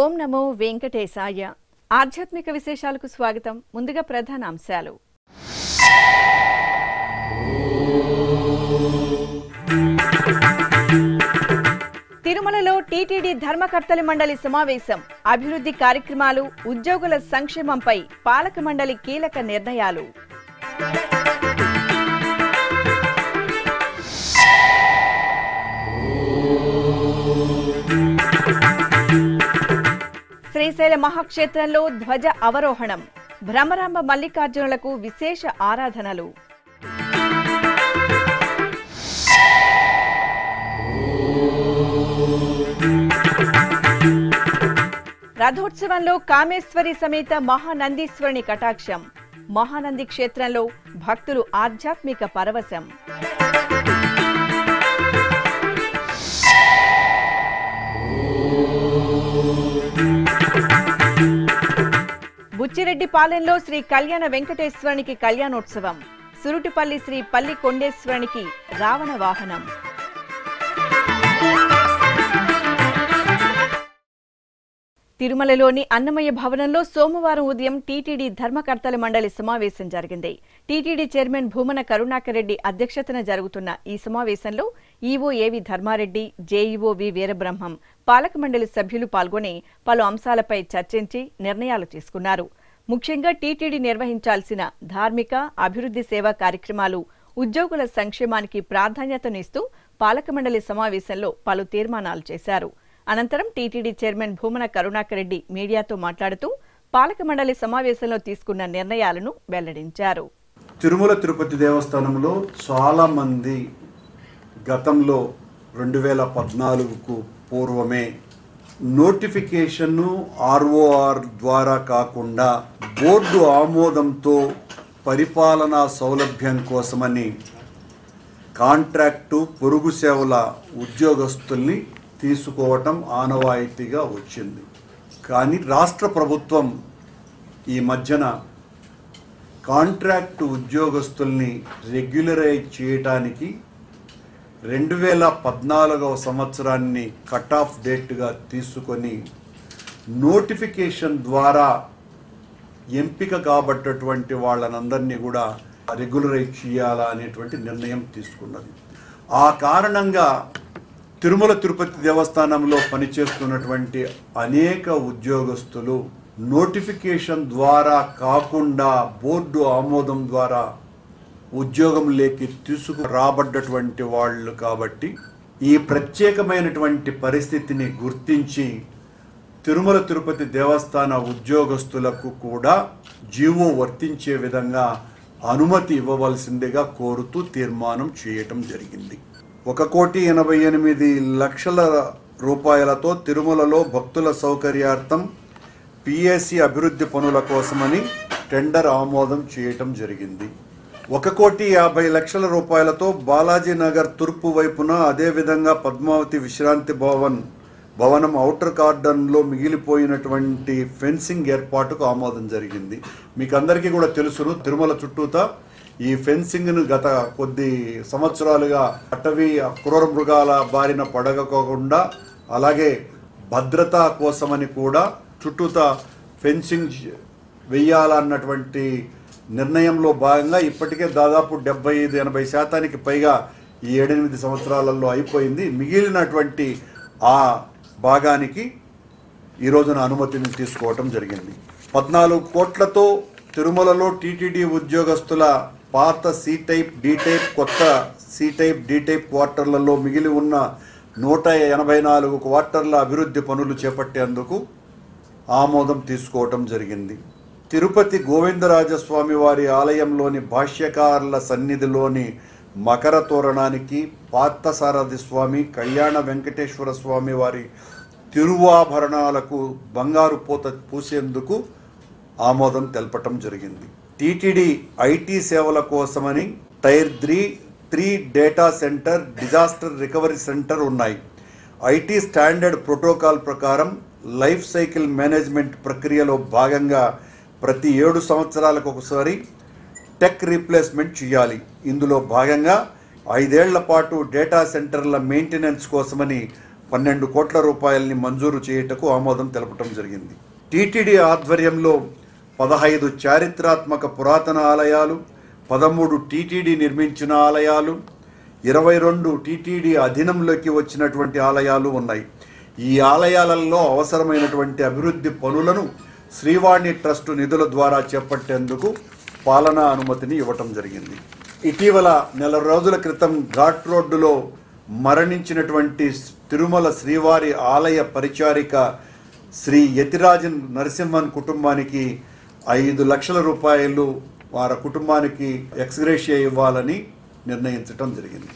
ఓం నమో వెంకటేశాయ. ఆధ్యాత్మిక విశేషాలకు స్వాగతం. ముందుగా ప్రధాన అంశాలు. తిరుమలలో టీటీడీ ధర్మకర్తల మండలి సమావేశం. అభివృద్ధి కార్యక్రమాలు, ఉద్యోగుల సంక్షేమంపై పాలక మండలి కీలక నిర్ణయాలు. శ్రీశైల మహాక్షేత్రంలో ధ్వజ అవరోహణం. భ్రమరాంబ మల్లికార్జునులకు విశేష ఆరాధనలు. రథోత్సవంలో కామేశ్వరి సమేత మహానందీశ్వరుని కటాక్షం. మహానంది క్షేత్రంలో భక్తులు ఆధ్యాత్మిక పరవశం. బుచ్చిరెడ్డిపాలెంలో శ్రీ కళ్యాణ వెంకటేశ్వరునికి కళ్యాణోత్సవం. సురుటిపల్లి శ్రీ పల్లి కొండేశ్వరునికి రావణ వాహనం. తిరుమలలోని అన్నమయ్య భవనంలో సోమవారం ఉదయం టీటీడీ ధర్మకర్తల మండలి సమావేశం జరిగింది. టీటీడీ చైర్మన్ భూమన కరుణాకర్ రెడ్డి అధ్యక్షతన జరుగుతున్న ఈ సమావేశంలో ఈవో ఏవి ధర్మారెడ్డి, జేఈఓ వి వీరబ్రహ్మం, పాలక మండలి సభ్యులు పాల్గొని పలు అంశాలపై చర్చించి నిర్ణయాలు తీసుకున్నారు. ముఖ్యంగా టీటీడీ నిర్వహించాల్సిన ధార్మిక, అభివృద్ధి సేవా కార్యక్రమాలు, ఉద్యోగుల సంక్షేమానికి ప్రాధాన్యతనిస్తూ పాలక మండలి సమావేశంలో పలు తీర్మానాలు చేశారు. అనంతరం టీటీడీ చైర్మన్ భూమన కరుణాకర్ రెడ్డి మీడియాతో మాట్లాడుతూ పాలక మండలి సమావేశంలో తీసుకున్న నిర్ణయాలను వెల్లడించారు. తిరుమల తిరుపతి దేవస్థానంలో చాలా మంది గతంలో 2014కు పూర్వమే నోటిఫికేషన్ ఆర్ఓఆర్ ద్వారా కాకుండా బోర్డు ఆమోదంతో పరిపాలనా సౌలభ్యం కోసమని కాంట్రాక్టు, పొరుగు సేవల ఉద్యోగస్తుల్ని తీసుకోవటం ఆనవాయితీగా వచ్చింది. కానీ రాష్ట్ర ప్రభుత్వం ఈ మధ్యన కాంట్రాక్టు ఉద్యోగస్తుల్ని రెగ్యులరైజ్ చేయటానికి 2014వ సంవత్సరాన్ని కట్ ఆఫ్ డేట్గా తీసుకొని నోటిఫికేషన్ ద్వారా ఎంపిక కాబట్టటువంటి వాళ్ళనందరినీ కూడా రెగ్యులరైజ్ చేయాలా అనేటువంటి నిర్ణయం తీసుకున్నది. ఆ కారణంగా తిరుమల తిరుపతి దేవస్థానంలో పనిచేస్తున్నటువంటి అనేక ఉద్యోగస్తులు నోటిఫికేషన్ ద్వారా కాకుండా బోర్డు ఆమోదం ద్వారా ఉద్యోగంలోకి తీసుకురాబడ్డటువంటి వాళ్ళు కాబట్టి ఈ ప్రత్యేకమైనటువంటి పరిస్థితిని గుర్తించి తిరుమల తిరుపతి దేవస్థాన ఉద్యోగస్తులకు కూడా జీవో వర్తించే విధంగా అనుమతి ఇవ్వవలసిందిగా కోరుతూ తీర్మానం చేయటం జరిగింది. 1,88,00,000 రూపాయలతో తిరుమలలో భక్తుల సౌకర్యార్థం పిఎస్సి అభివృద్ధి పనుల కోసమని టెండర్ ఆమోదం చేయటం జరిగింది. 1,50,00,000 రూపాయలతో బాలాజీ నగర్ తూర్పు వైపున, అదేవిధంగా పద్మావతి విశ్రాంతి భవనం ఔటర్ గార్డెన్లో మిగిలిపోయినటువంటి ఫెన్సింగ్ ఏర్పాటుకు ఆమోదం జరిగింది. మీకు అందరికీ కూడా తెలుసును, తిరుమల చుట్టూతా ఈ ఫెన్సింగ్ను గత కొద్ది సంవత్సరాలుగా అటవీ క్రూర మృగాల బారిన పడగకుండా, అలాగే భద్రతా కోసమని కూడా చుట్టూతా ఫెన్సింగ్ వెయ్యాలన్నటువంటి నిర్ణయంలో భాగంగా ఇప్పటికే దాదాపు 75-80% పైగా ఈ 7-8 సంవత్సరాలలో అయిపోయింది. మిగిలినటువంటి ఆ భాగానికి ఈ రోజున అనుమతిని తీసుకోవటం జరిగింది. 14 కోట్లతో తిరుమలలో టీటీడీ ఉద్యోగస్తుల పాత సి టైప్, డి టైప్, కొత్త సి టైప్, డి టైప్ క్వార్టర్లలో మిగిలి ఉన్న 184 క్వార్టర్ల అభివృద్ధి పనులు చేపట్టేందుకు ఆమోదం తీసుకోవటం జరిగింది. తిరుపతి గోవిందరాజస్వామి వారి ఆలయంలోని భాష్యకారుల సన్నిధిలోని మకర తోరణానికి, పార్థసారథి స్వామి, కళ్యాణ వెంకటేశ్వర స్వామి వారి తిరువాభరణాలకు బంగారు పూత పూసేందుకు ఆమోదం తెలపటం జరిగింది. టీటీడీ ఐటీ సేవల కోసమని tier 3, 3 data centre, disaster recovery centre ఉన్నాయి. ఐటీ స్టాండర్డ్ ప్రోటోకాల్ ప్రకారం లైఫ్ సైకిల్ మేనేజ్మెంట్ ప్రక్రియలో భాగంగా ప్రతి 7 సంవత్సరాలకు ఒకసారి టెక్ రీప్లేస్మెంట్ చేయాలి. ఇందులో భాగంగా 5 ఏళ్ల పాటు డేటా సెంటర్ల మెయింటెనెన్స్ కోసమని 12 కోట్ల రూపాయలని మంజూరు చేయుటకు ఆమోదం తెలపడం జరిగింది. టీటీడీ ఆధ్వర్యంలో 15 చారిత్రాత్మక పురాతన ఆలయాలు, 13 టీటీడీ నిర్మించిన ఆలయాలు, 22 టీటీడీ అధీనంలోకి వచ్చినటువంటి ఆలయాలు ఉన్నాయి. ఈ ఆలయాలలో అవసరమైనటువంటి అభివృద్ధి పనులను శ్రీవాణి ట్రస్టు నిధుల ద్వారా చేపట్టేందుకు పాలనా అనుమతిని ఇవ్వటం జరిగింది. ఇటీవల నెల రోజుల క్రితం ఘాట్ రోడ్డులో మరణించినటువంటి తిరుమల శ్రీవారి ఆలయ పరిచారిక శ్రీ యతిరాజన్ నరసింహన్ కుటుంబానికి 5 లక్షల రూపాయలు వారి కుటుంబానికి ఎక్స్గ్రేషియా ఇవ్వాలని నిర్ణయించడం జరిగింది.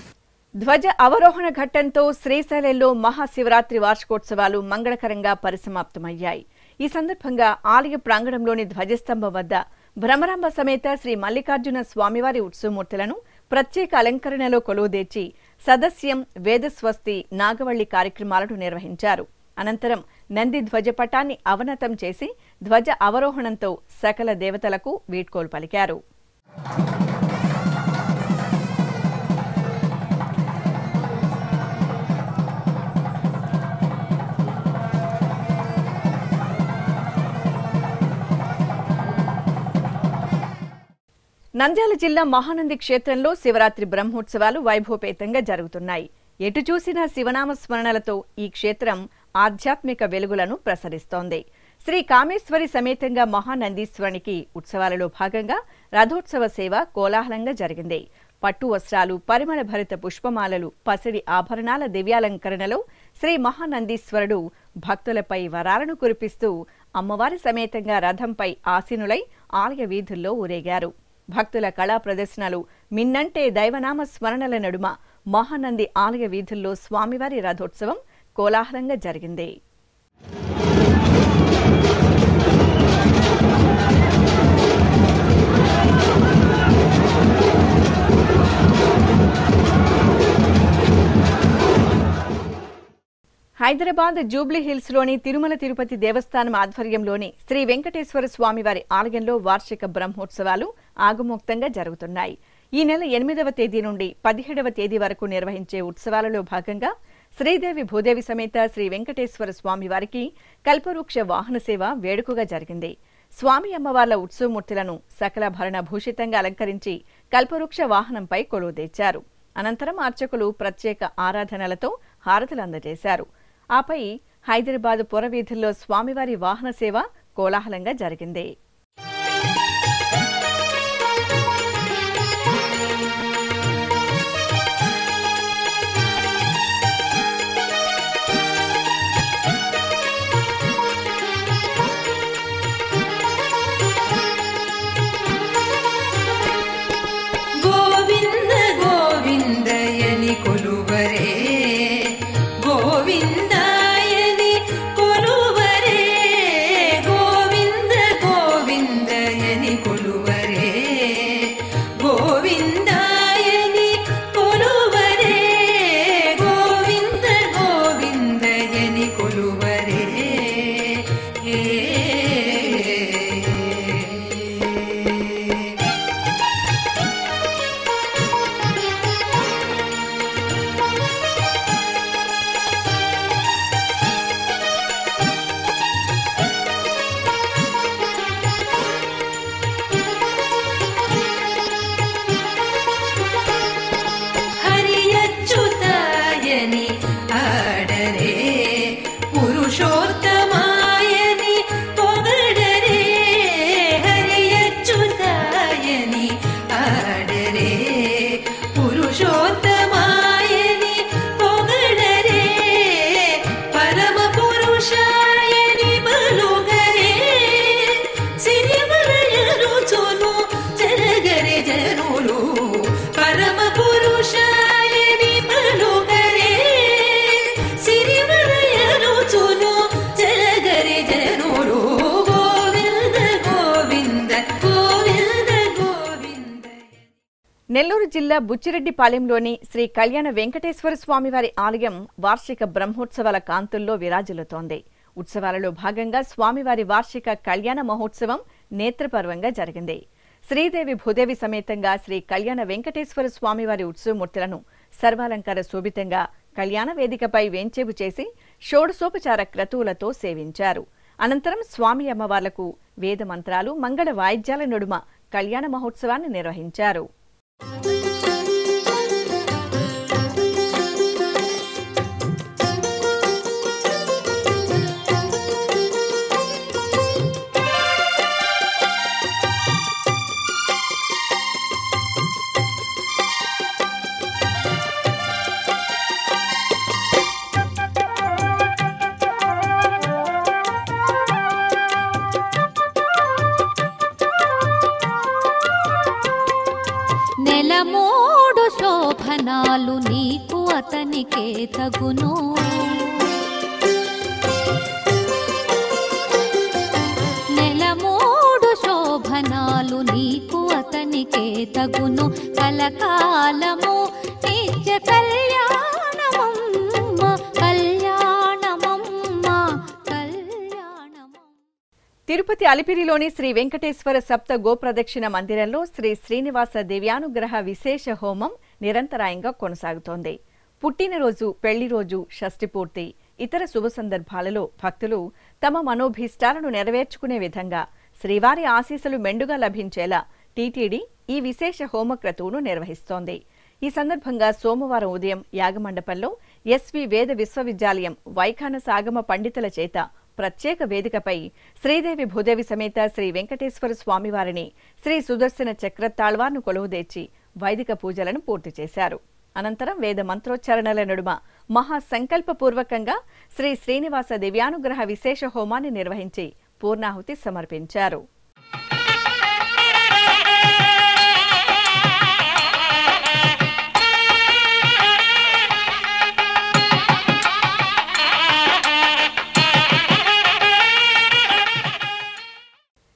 ధ్వజ అవరోహణ ఘట్టంతో శ్రీశైలంలో మహాశివరాత్రి వార్షికోత్సవాలు మంగళకరంగా పరిసమాప్తమయ్యాయి. ఈ సందర్భంగా ఆలయ ప్రాంగణంలోని ధ్వజస్తంభం వద్ద భ్రమరాంబ సమేత శ్రీ మల్లికార్జున స్వామివారి ఉత్సవమూర్తులను ప్రత్యేక అలంకరణలో కొలువుదీర్చి సదస్యం, వేదస్వస్తి, నాగవల్లి కార్యక్రమాలను నిర్వహించారు. అనంతరం నంది ధ్వజపటాన్ని అవనతం చేసి ధ్వజ అవరోహణంతో సకల దేవతలకు వీడ్కోలు పలికారు. నంద్యాల జిల్లా మహానంది క్షేత్రంలో శివరాత్రి బ్రహ్మోత్సవాలు వైభవపేతంగా జరుగుతున్నాయి. ఎటు చూసినా శివనామ స్మరణలతో ఈ క్షేత్రం ఆధ్యాత్మిక వెలుగులను ప్రసరిస్తోంది. శ్రీ కామేశ్వరి సమేతంగా మహానందీశ్వరునికి ఉత్సవాలలో భాగంగా రథోత్సవ సేవ కోలాహలంగా జరిగింది. పట్టు వస్త్రాలు, పరిమళ భరిత పుష్పమాలలు, పసిడి ఆభరణాల దివ్యాలంకరణలో శ్రీ మహానందీశ్వరుడు భక్తులపై వరాలను కురిపిస్తూ అమ్మవారి సమేతంగా రథంపై ఆసీనులై ఆలయ వీధుల్లో ఊరేగారు. భక్తుల కళా ప్రదర్శనలు, మిన్నంటే దైవనామ స్మరణల నడుమ మహానంది ఆలయ వీధుల్లో స్వామివారి రథోత్సవం కోలాహలంగా జరిగింది. హైదరాబాద్ జూబ్లీహిల్స్ లోని తిరుమల తిరుపతి దేవస్థానం ఆధ్వర్యంలోని శ్రీ వెంకటేశ్వర స్వామివారి ఆలయంలో వార్షిక బ్రహ్మోత్సవాలు ఆగమోక్తంగా జరుగుతున్నాయి. ఈ నెల 8వ తేదీ నుండి 17వ తేదీ వరకు నిర్వహించే ఉత్సవాలలో భాగంగా శ్రీదేవి భూదేవి సమేత శ్రీ వెంకటేశ్వర స్వామివారికి కల్పవృక్ష వాహన సేవ వేడుకగా జరిగింది. స్వామి అమ్మవార్ల ఉత్సవమూర్తులను సకల భరణ భూషితంగా అలంకరించి కల్పవృక్ష వాహనంపై కొలువుదీర్చారు. అనంతరం అర్చకులు ప్రత్యేక ఆరాధనలతో హారతులు అందజేశారు. ఆపై హైదరాబాద్ పురవీధుల్లో స్వామివారి వాహన సేవ కోలాహలంగా జరిగింది. గోవింద నెల్లూరు జిల్లా బుచ్చిరెడ్డిపాలెంలోని శ్రీ కళ్యాణ వెంకటేశ్వర స్వామివారి ఆలయం వార్షిక బ్రహ్మోత్సవాల కాంతుల్లో విరాజిల్లుతోంది. ఉత్సవాలలో భాగంగా స్వామివారి వార్షిక కళ్యాణ మహోత్సవం నేత్రపర్వంగా జరిగింది. శ్రీదేవి భూదేవి సమేతంగా శ్రీ కళ్యాణ వెంకటేశ్వర స్వామివారి ఉత్సవమూర్తులను సర్వాలంకార శోభితంగా కళ్యాణ వేదికపై వేంచేపు చేసి షోడశోపచార క్రతువులతో సేవించారు. అనంతరం స్వామి అమ్మవార్లకు వేద మంత్రాలు, మంగళ వాయిద్యాల నడుమ కళ్యాణ మహోత్సవాన్ని నిర్వహించారు. నెలమూడు శోభనాలు నీకు అతనికే తగును, నెలమూడు శోభనాలు నీకు అతనికే తగును, కలకాలము నిత్య కళ్యాణమమ్మ కళ్యాణమమ్మ కళ్యాణమమ్మ. తిరుపతి అలిపిరిలోని శ్రీ వెంకటేశ్వర సప్త గోప్రదక్షిణ మందిరంలో శ్రీ శ్రీనివాస దివ్యానుగ్రహ విశేష హోమం నిరంతరాయంగా కొనసాగుతోంది. పుట్టినరోజు, పెళ్లిరోజు, షష్ఠిపూర్తి, ఇతర శుభ సందర్భాలలో భక్తులు తమ మనోభీష్టాలను నెరవేర్చుకునే విధంగా శ్రీవారి ఆశీస్సులు మెండుగా లభించేలా టీటీడీ ఈ విశేష హోమక్రతువును నిర్వహిస్తోంది. ఈ సందర్భంగా సోమవారం ఉదయం యాగమండపంలో ఎస్వి వేద విశ్వవిద్యాలయం వైఖానస ఆగమ పండితుల చేత ప్రత్యేక వేదికపై శ్రీదేవి భూదేవి సమేత శ్రీ వెంకటేశ్వర స్వామివారిని శ్రీ సుదర్శన చక్రతాళ్వార్ను కొలువుదీర్చి వైదిక పూజలను పూర్తి చేశారు. అనంతరం వేద మంత్రోచ్చారణల నడుమ మహాసంకల్పపూర్వకంగా శ్రీ శ్రీనివాస దివ్యానుగ్రహ విశేష హోమాన్ని నిర్వహించి పూర్ణాహుతి సమర్పించారు.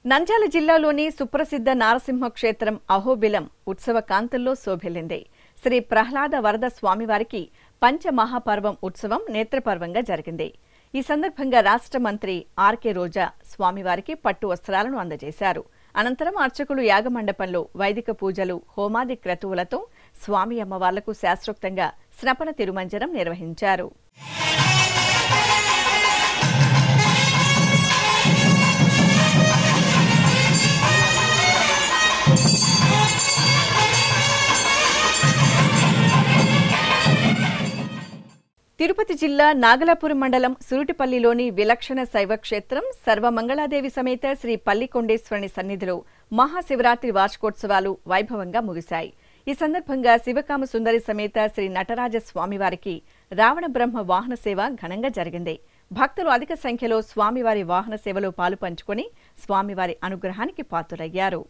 నంద్యాల జిల్లాలోని సుప్రసిద్ధ నారసింహ క్షేత్రం అహోబిలం ఉత్సవ కాంతుల్లో శోభిల్లింది. శ్రీ ప్రహ్లాద వరద స్వామివారికి పంచమహాపర్వం ఉత్సవం నేత్రపర్వంగా జరిగింది. ఈ సందర్భంగా రాష్ట్ర మంత్రి ఆర్కే రోజా స్వామివారికి పట్టు వస్త్రాలను అందజేశారు. అనంతరం అర్చకులు యాగమండపంలో వైదిక పూజలు, హోమాది క్రతువులతో స్వామి అమ్మవార్లకు శాస్త్రోక్తంగా స్నపన తిరుమంజనం నిర్వహించారు. తిరుపతి జిల్లా నాగలాపురం మండలం సురుటిపల్లిలోని విలక్షణ శైవ క్షేత్రం సర్వమంగళాదేవి సమేత శ్రీ పల్లికొండేశ్వరుని సన్నిధిలో మహాశివరాత్రి వార్షికోత్సవాలు వైభవంగా ముగిశాయి. ఈ సందర్భంగా శివకామ సుందరి సమేత శ్రీ నటరాజ స్వామివారికి రావణ బ్రహ్మ వాహన సేవ ఘనంగా జరిగింది. భక్తులు అధిక సంఖ్యలో స్వామివారి వాహన సేవలో పాలు పంచుకొని స్వామివారి అనుగ్రహానికి పాత్రులయ్యారు.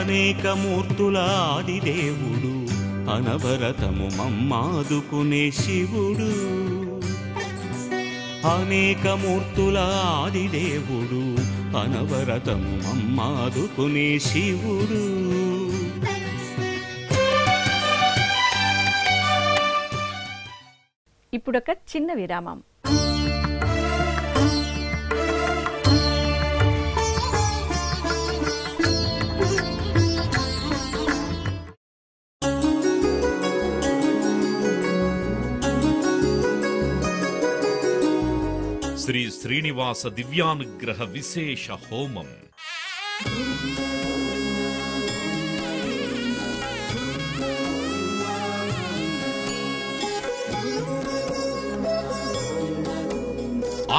అనేక మూర్తుల ఆదిదేవుడు, అనవరతము మమ్మాదుకునే శివుడు. అనేక మూర్తుల ఆదిదేవుడు, అనవరతము మమ్మాదుకునే శివుడు. ఇప్పుడొక చిన్న విరామం. శ్రీ శ్రీనివాస దివ్యానుగ్రహ విశేష హోమం.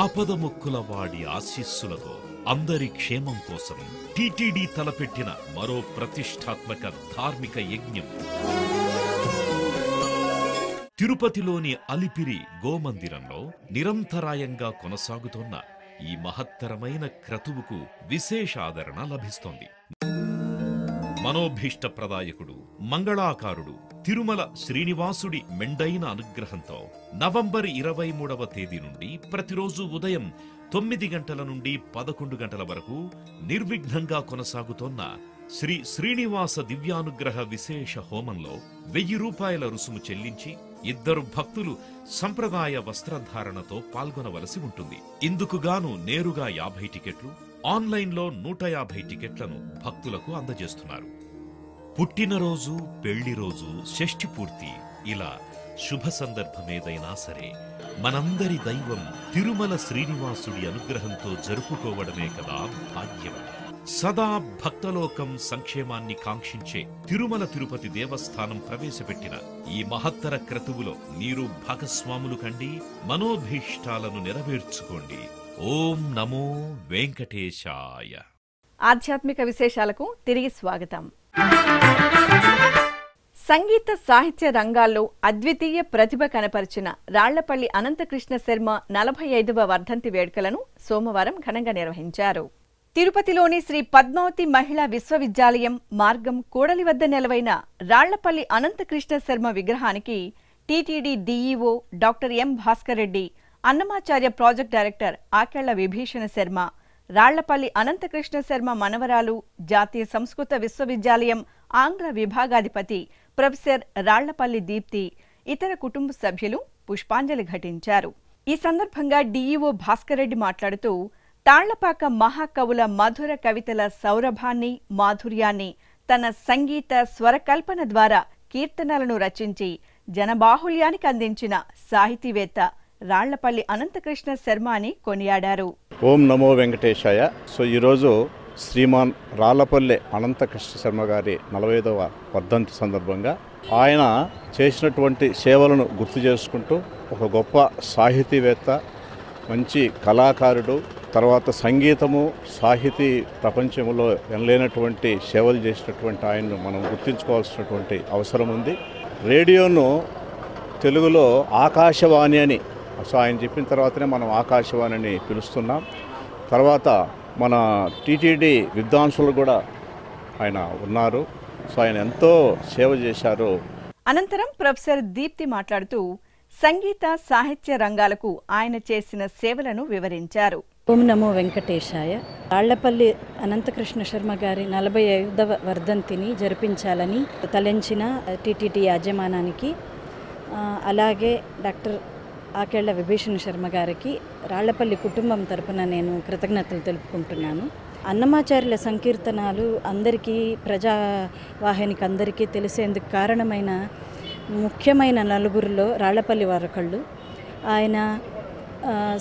ఆపదముక్కుల వాడి ఆశీస్సులతో అందరి క్షేమం కోసం టీటీడీ తలపెట్టిన మరో ప్రతిష్టాత్మక ధార్మిక యజ్ఞం. తిరుపతిలోని అలిపిరి గోమందిరంలో నిరంతరాయంగా కొనసాగుతోన్న ఈ మహత్తరమైన క్రతువుకు విశేష ఆదరణ లభిస్తోంది. మనోభీష్ట ప్రదాయకుడు, మంగళాకారుడు తిరుమల శ్రీనివాసుడి మెండైన అనుగ్రహంతో నవంబర్ 23వ తేదీ నుండి ప్రతిరోజు ఉదయం 9 గంటల నుండి 11 గంటల వరకు నిర్విఘ్నంగా కొనసాగుతోన్న శ్రీ శ్రీనివాస దివ్యానుగ్రహ విశేష హోమంలో 1000 రూపాయల రుసుము చెల్లించి 2 భక్తులు సంప్రదాయ వస్త్రధారణతో పాల్గొనవలసి ఉంటుంది. ఇందుకుగాను నేరుగా 50 టికెట్లు, ఆన్లైన్లో 150 టికెట్లను భక్తులకు అందజేస్తున్నారు. పుట్టినరోజు, పెళ్లి రోజు, షష్ఠి పూర్తి ఇలా శుభ సందర్భమేదైనా సరే మనందరి దైవం తిరుమల శ్రీనివాసుడి అనుగ్రహంతో జరుపుకోవడమే కదా భాగ్యం. సదా భక్తలోకం సంక్షేమాన్ని కాంక్షించే తిరుమల తిరుపతి దేవస్థానం ప్రవేశపెట్టిన ఈ మహత్తర క్రతువులో మీరు భాగస్వాములు కండి, మనోభీష్టాలను నెరవేర్చుకోండి. ఓం నమో వెంకటేశాయ. ఆధ్యాత్మిక విశేషాలకు తిరిగి స్వాగతం. సంగీత సాహిత్య రంగాల్లో అద్వితీయ ప్రతిభ కనపరిచిన రాళ్లపల్లి అనంతకృష్ణ శర్మ 45వ వర్ధంతి వేడుకలను సోమవారం ఘనంగా నిర్వహించారు. తిరుపతిలోని శ్రీ పద్మావతి మహిళా విశ్వవిద్యాలయం మార్గం కూడలి వద్ద నెలవైన రాళ్లపల్లి అనంతకృష్ణ శర్మ విగ్రహానికి TTD DEO doctor M Bhaskar Reddy, Annamacharya project director Akella Vibhishana Sharma, Rallapalli Anantakrishna Sharma మనవరాలు, జాతీయ సంస్కృత విశ్వవిద్యాలయం ఆంగ్ల విభాగాధిపతి ప్రొఫెసర్ రాళ్లపల్లి దీప్తి, ఇతర కుటుంబ సభ్యులు పుష్పాంజలి ఘటించారు. ఈ సందర్భంగా డీఈఓ భాస్కర్ రెడ్డి మాట్లాడుతూ తాళ్లపాక మహాకవుల మధుర కవితల సౌరభాన్ని, మాధుర్యాన్ని తన సంగీత స్వరకల్పన ద్వారా కీర్తనలను రచించి జనబాహుళ్యానికి అందించిన సాహితీవేత్త రాళ్లపల్లి అనంతకృష్ణ శర్మ అని కొనియాడారు. ఓం నమో వెంకటేశాయ. సో ఈరోజు శ్రీమాన్ రాళ్లపల్లి అనంతకృష్ణ శర్మ గారి 45వ వర్ధంతి సందర్భంగా ఆయన చేసినటువంటి సేవలను గుర్తు చేసుకుంటూ ఒక గొప్ప సాహితీవేత్త, మంచి కళాకారుడు, తర్వాత సంగీతము సాహితీ ప్రపంచంలో ఎనలేనటువంటి సేవలు చేసినటువంటి ఆయన్ను మనం గుర్తించుకోవాల్సినటువంటి అవసరం ఉంది. రేడియోను తెలుగులో ఆకాశవాణి అని, సో ఆయన చెప్పిన తర్వాతనే మనం ఆకాశవాణి అని పిలుస్తున్నాం. తర్వాత మన టీటీడీ విద్వాంసులు కూడా ఆయన ఉన్నారు. సో ఆయన ఎంతో సేవ చేశారు. అనంతరం ప్రొఫెసర్ దీప్తి మాట్లాడుతూ సంగీత సాహిత్య రంగాలకు ఆయన చేసిన సేవలను వివరించారు. ఓం నమో వెంకటేశాయ. రాళ్లపల్లి అనంతకృష్ణ శర్మ గారి 45వ వర్ధంతిని జరిపించాలని తలంచిన టీటీడీ యాజమానానికి, అలాగే డాక్టర్ ఆకెళ్ల విభీషణ శర్మ గారికి రాళ్లపల్లి కుటుంబం తరపున నేను కృతజ్ఞతలు తెలుపుకుంటున్నాను. అన్నమాచార్యుల సంకీర్తనాలు అందరికీ, ప్రజావాహినికి అందరికీ తెలిసేందుకు కారణమైన ముఖ్యమైన నలుగురిలో రాళ్లపల్లి వారొకళ్ళు. ఆయన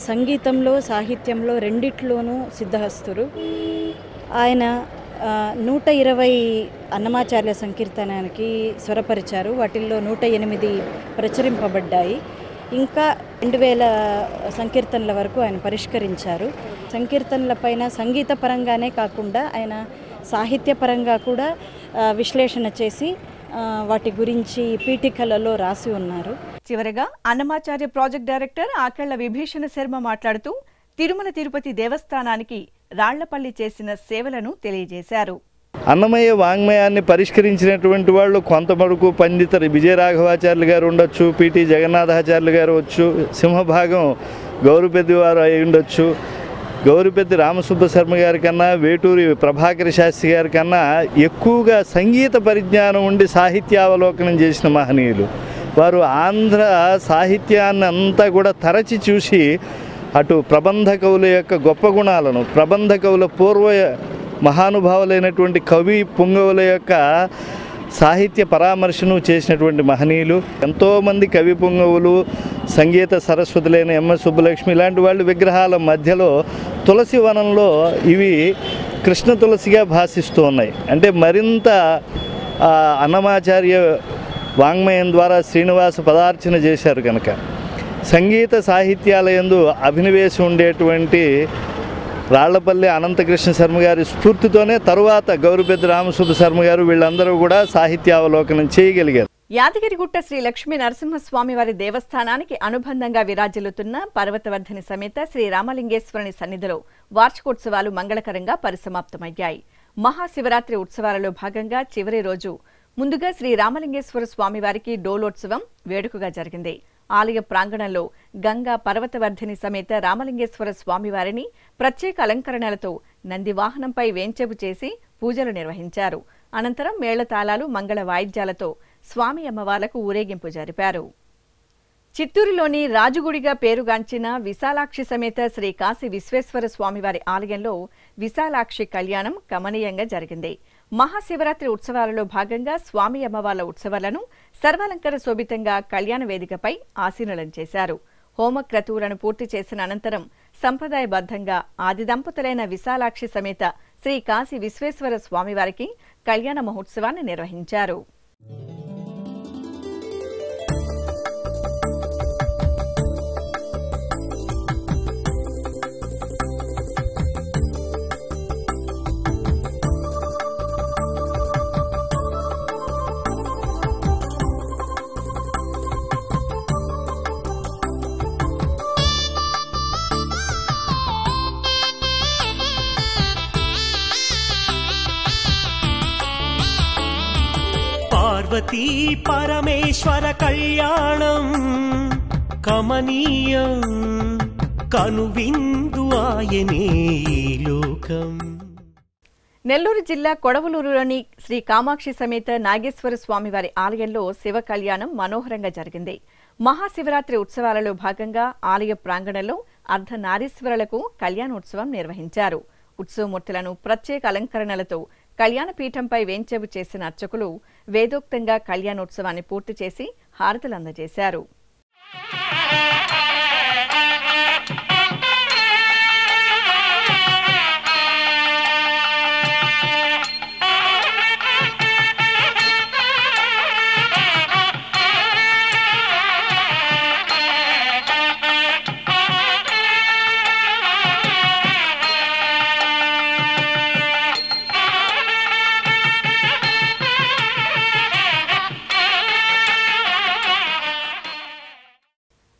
సంగీతంలో, సాహిత్యంలో రెండిట్లోనూ సిద్ధహస్తురు. ఆయన 120 అన్నమాచార్య సంకీర్తనానికి స్వరపరిచారు. వాటిల్లో 108 ప్రచురింపబడ్డాయి. ఇంకా 2000 సంకీర్తనల వరకు ఆయన పరిష్కరించారు. సంకీర్తనల పైన సంగీత పరంగానే కాకుండా ఆయన సాహిత్యపరంగా కూడా విశ్లేషణ చేసి వాటి గురించి పీఠికలలో రాసి ఉన్నారు. చివరగా అన్నమాచార్య ప్రాజెక్ట్ డైరెక్టర్ ఆకెళ్ల విభీషణ శర్మ మాట్లాడుతూ తిరుమల తిరుపతి దేవస్థానానికి రాళ్లపల్లి చేసిన సేవలను తెలియజేశారు. అన్నమయ్య వాంగ్మయాన్ని పరిష్కరించినటువంటి వాళ్ళు కొంతవరకు పండిత విజయరాఘవాచార్యులు గారు ఉండొచ్చు, పిటి జగన్నాథాచార్యులు గారు వచ్చు, సింహభాగం గౌరిపెద్ది వారు అయి ఉండొచ్చు. గౌరిపెద్ది రామసుబ్బ శర్మ గారి కన్నా, వేటూరి ప్రభాకర శాస్త్రి గారి కన్నా ఎక్కువగా సంగీత పరిజ్ఞానం ఉండి సాహిత్యావలోకనం చేసిన మహనీయులు వారు. ఆంధ్ర సాహిత్యాన్ని అంతా కూడా తరచి చూసి అటు ప్రబంధ కవుల యొక్క గొప్ప గుణాలను, ప్రబంధ కవుల పూర్వ మహానుభావులైనటువంటి కవి పుంగవుల యొక్క సాహిత్య పరామర్శను చేసినటువంటి మహనీయులు. ఎంతోమంది కవి పుంగవులు, సంగీత సరస్వతులైన ఎంఎస్ సుబ్బలక్ష్మి ఇలాంటి వాళ్ళు విగ్రహాల మధ్యలో తులసి వనంలో ఇవి కృష్ణ తులసిగా భాసిస్తూ ఉన్నాయి. అంటే మరింత అన్నమాచార్య వాంగ్మయం ద్వారా శ్రీనివాస పదార్చన చేశారు కనుక సంగీత సాహిత్యాలయందు అభినవేశం ఉండేటువంటి రాళ్లపల్లి అనంతకృష్ణ శర్మ గారి స్ఫూర్తితోనే తరువాత గౌరిపెద్ది రామసుబ్బ శర్మ గారు వీళ్ళందరూ కూడా సాహిత్యావలోకనం చేయగలిగారు. యాదగిరిగుట్ట శ్రీ లక్ష్మీ నరసింహస్వామి వారి దేవస్థానానికి అనుబంధంగా విరాజిల్లుతున్న పర్వతవర్ధని సమేత శ్రీ రామలింగేశ్వరుని సన్నిధిలో వార్షికోత్సవాలు మంగళకరంగా పరిసమాప్తమయ్యాయి. మహాశివరాత్రి ఉత్సవాలలో భాగంగా చివరి రోజు ముందుగా శ్రీ రామలింగేశ్వర స్వామివారికి డోలోత్సవం వేడుకగా జరిగింది. ఆలయ ప్రాంగణంలో గంగా పర్వతవర్ధిని సమేత రామలింగేశ్వర స్వామివారిని ప్రత్యేక అలంకరణలతో నంది వాహనంపై వేంచెపు చేసి పూజలు నిర్వహించారు. అనంతరం మేళతాళాలు మంగళ వాయిద్యాలతో స్వామి అమ్మవార్లకు ఊరేగింపు జరిపారు. చిత్తూరులోని రాజుగుడిగా పేరుగాంచిన విశాలాక్షి సమేత శ్రీ కాశీ విశ్వేశ్వర స్వామివారి ఆలయంలో విశాలాక్షి కళ్యాణం కమనీయంగా జరిగింది. మహాశివరాత్రి ఉత్సవాలలో భాగంగా స్వామి అమ్మవార్ల ఉత్సవాలను సర్వాలంకర శోభితంగా కళ్యాణ వేదికపై ఆసీనులం చేశారు. హోమక్రతువులను పూర్తి చేసిన అనంతరం సంప్రదాయబద్ధంగా ఆది దంపతులైన విశాలాక్షి సమేత శ్రీ కాశీ విశ్వేశ్వర స్వామివారికి కళ్యాణ మహోత్సవాన్ని నిర్వహించారు. పార్వతీ పరమేశ్వర కళ్యాణం కమనీయం కనువిందు ఆయనే లోకం. నెల్లూరు జిల్లా కొడవలూరులోని శ్రీ కామాక్షి సమేత నాగేశ్వర స్వామివారి ఆలయంలో శివ కళ్యాణం మనోహరంగా జరిగింది. మహాశివరాత్రి ఉత్సవాలలో భాగంగా ఆలయ ప్రాంగణంలో అర్ధనారీశ్వరులకు కళ్యాణోత్సవం నిర్వహించారు. ఉత్సవమూర్తులను ప్రత్యేక అలంకరణలతో కళ్యాణపీఠంపై వేంచెపు చేసిన అర్చకులు వేదోక్తంగా కళ్యాణోత్సవాన్ని పూర్తి చేసి హారతులు అందజేశారు.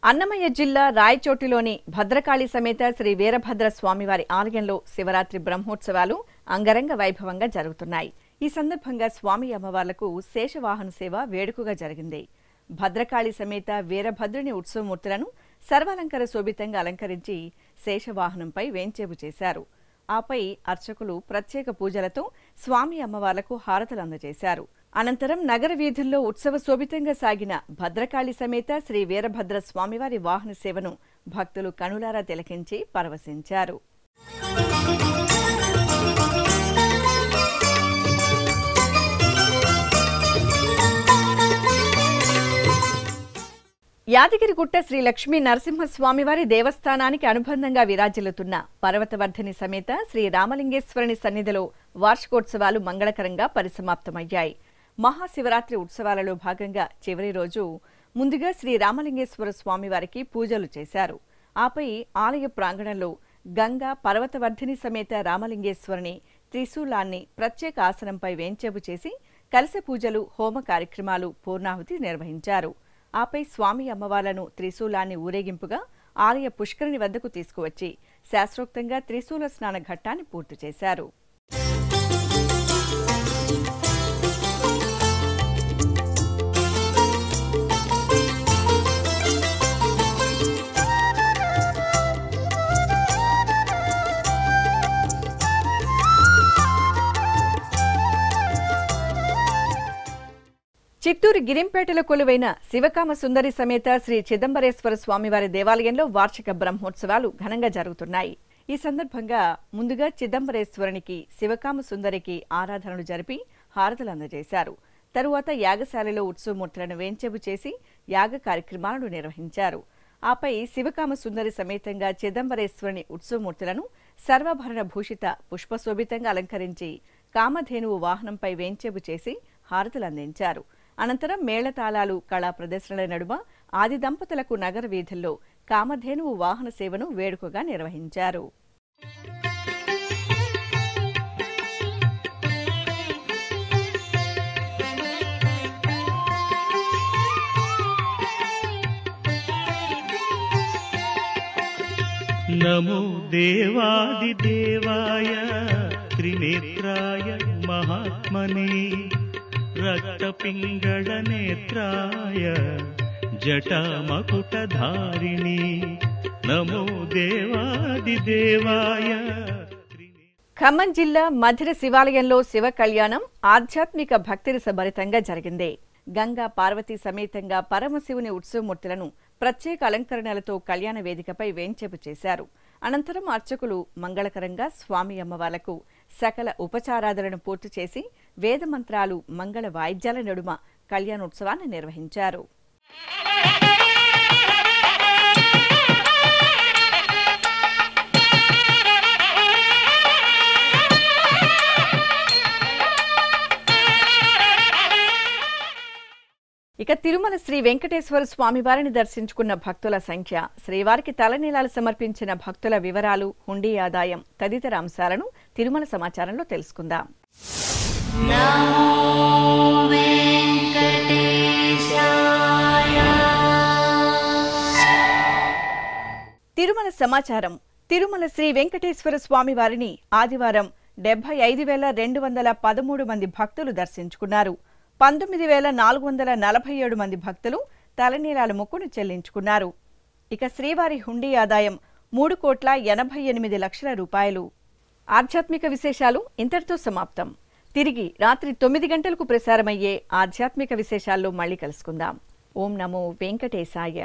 అన్నమయ్య జిల్లా రాయచోటిలోని భద్రకాళి సమేత శ్రీ వీరభద్ర స్వామివారి ఆలయంలో శివరాత్రి బ్రహ్మోత్సవాలు అంగరంగ వైభవంగా జరుగుతున్నాయి. ఈ సందర్భంగా స్వామి అమ్మవార్లకు శేషవాహన సేవ వేడుకగా జరిగింది. భద్రకాళి సమేత వీరభద్రుని ఉత్సవమూర్తులను సర్వాలంకర శోభితంగా అలంకరించి శేషవాహనంపై వేంచేపు చేశారు. ఆపై అర్చకులు ప్రత్యేక పూజలతో స్వామి అమ్మవార్లకు హారతులు అందజేశారు. అనంతరం నగర వీధుల్లో ఉత్సవ శోభితంగా సాగిన భద్రకాళి సమేత శ్రీ వీరభద్ర స్వామివారి వాహన సేవను భక్తులు కనులారా తిలకించి పరవశించారు. యాదగిరిగుట్ట శ్రీ లక్ష్మీ నరసింహస్వామివారి దేవస్థానానికి అనుబంధంగా విరాజిల్లుతున్న పర్వతవర్ధని సమేత శ్రీ రామలింగేశ్వరుని సన్నిధిలో వార్షికోత్సవాలు మంగళకరంగా పరిసమాప్తమయ్యాయి. మహాశివరాత్రి ఉత్సవాలలో భాగంగా చివరి రోజు ముందుగా శ్రీ రామలింగేశ్వర స్వామివారికి పూజలు చేశారు. ఆపై ఆలయ ప్రాంగణంలో గంగా పర్వతవర్ధిని సమేత రామలింగేశ్వరుని త్రిశూలాన్ని ప్రత్యేక ఆసనంపై వేంచేపు చేసి కలశ పూజలు, హోమ కార్యక్రమాలు, పూర్ణాహుతి నిర్వహించారు. ఆపై స్వామి అమ్మవార్లను త్రిశూలాన్ని ఊరేగింపుగా ఆలయ పుష్కరిణి వద్దకు తీసుకువచ్చి శాస్త్రోక్తంగా త్రిశూల స్నాన ఘట్టాన్ని పూర్తి చేశారు. చిత్తూరు గిరింపేటలో కొలువైన శివకామ సుందరి సమేత శ్రీ చిదంబరేశ్వర స్వామివారి దేవాలయంలో వార్షిక బ్రహ్మోత్సవాలు ఘనంగా జరుగుతున్నాయి. ఈ సందర్భంగా ముందుగా చిదంబరేశ్వరునికి, శివకామ సుందరికి ఆరాధనలు జరిపి హారతులు అందజేశారు. తరువాత యాగశాలలో ఉత్సవమూర్తులను వేంచెపు చేసి యాగ కార్యక్రమాలను నిర్వహించారు. ఆపై శివకామ సుందరి సమేతంగా చిదంబరేశ్వరుని ఉత్సవమూర్తులను సర్వాభరణ భూషిత పుష్పశోభితంగా అలంకరించి కామధేనువు వాహనంపై వేంచెపు చేసి హారతులు అందించారు. అనంతరం మేళతాళాలు, కళా ప్రదర్శనల నడుమ ఆది దంపతులకు నగర వీధుల్లో కామధేనువు వాహన సేవను వేడుకగా నిర్వహించారు. నమో దేవాదిదేవాయ త్రినేత్రాయ మహాత్మనే రక్తపింగళ నేత్రాయ జటామకుటధారిణి నమో దేవాదిదేవాయ. ఖమ్మం జిల్లా మధిర శివాలయంలో శివ కళ్యాణం ఆధ్యాత్మిక భక్తిరస భరితంగా జరిగింది. గంగా పార్వతీ సమేతంగా పరమశివుని ఉత్సవమూర్తులను ప్రత్యేక అలంకరణలతో కళ్యాణ వేదికపై వేంచేపు చేశారు. అనంతరం అర్చకులు మంగళకరంగా స్వామి అమ్మవార్లకు సకల ఉపచారాదులను పూర్తి చేసి వేదమంత్రాలు మంగళ వాయిద్యాల నడుమ కళ్యాణోత్సవాన్ని నిర్వహించారు. ఇక తిరుమల శ్రీ వెంకటేశ్వర స్వామివారిని దర్శించుకున్న భక్తుల సంఖ్య, శ్రీవారికి తలనీలాలు సమర్పించిన భక్తుల వివరాలు, హుండీ ఆదాయం తదితర అంశాలను తిరుమల సమాచారంలో తెలుసుకుందాం. తిరుమల సమాచారం. తిరుమల శ్రీ వెంకటేశ్వర స్వామివారిని ఆదివారం 75,213 మంది భక్తులు దర్శించుకున్నారు. 19,447 మంది భక్తులు తలనీలాల మొక్కును చెల్లించుకున్నారు. ఇక శ్రీవారి హుండీ ఆదాయం 3,88,00,000 రూపాయలు. ఆధ్యాత్మిక విశేషాలు ఇంతటితో సమాప్తం. తిరిగి రాత్రి 9 గంటలకు ప్రసారమయ్యే ఆధ్యాత్మిక విశేషాల్లో మళ్ళీ కలుసుకుందాం. ఓం నమో వెంకటేశాయ.